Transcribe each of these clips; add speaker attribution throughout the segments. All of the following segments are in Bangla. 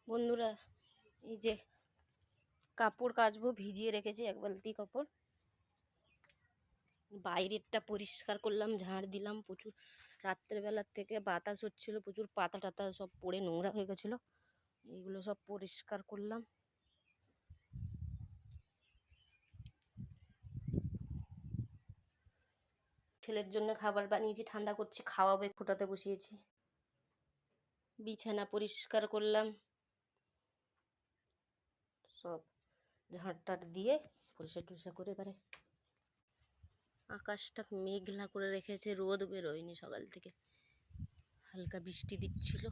Speaker 1: বন্ধুরা, এই যে কাপড় কাচবো, ভিজিয়ে রেখেছি এক বালতি কাপড়। বাইরেরটা পরিষ্কার করলাম, ঝাড় দিলাম। প্রচুর রাত্রেবেলার থেকে বাতাস হচ্ছিল, প্রচুর পাতা টাতা সব পড়ে নোংরা হয়ে গেছিলো। এইগুলো সব পরিষ্কার করলাম। ছেলের জন্য খাবার বানিয়েছি, ঠান্ডা করছি, খাওয়াবে, ফোটাতে বসিয়েছি। বিছানা পরিষ্কার করলাম, সব ঝাঁট টাট দিয়ে পরিষ্কার টরিষ্কার করে এবারে আকাশটা মেঘলা করে রেখেছে, রোদ বেরোয়নি সকাল থেকে, হালকা বৃষ্টি দিচ্ছিল,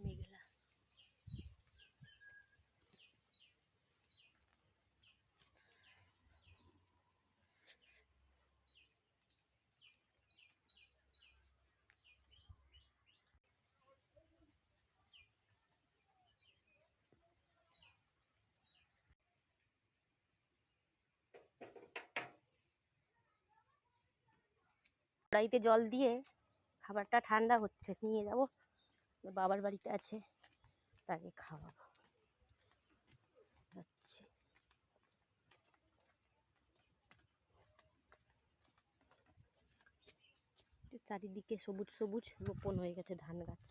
Speaker 1: মেঘলা। কড়াইতে জল দিয়ে খাবারটা ঠান্ডা হচ্ছে, নিয়ে যাব, বাবার বাড়িতে আছে, তাকে খাওয়াবো। যাচ্ছি। চারিদিকে সবুজ সবুজ রোপণ হয়ে গেছে ধান গাছ।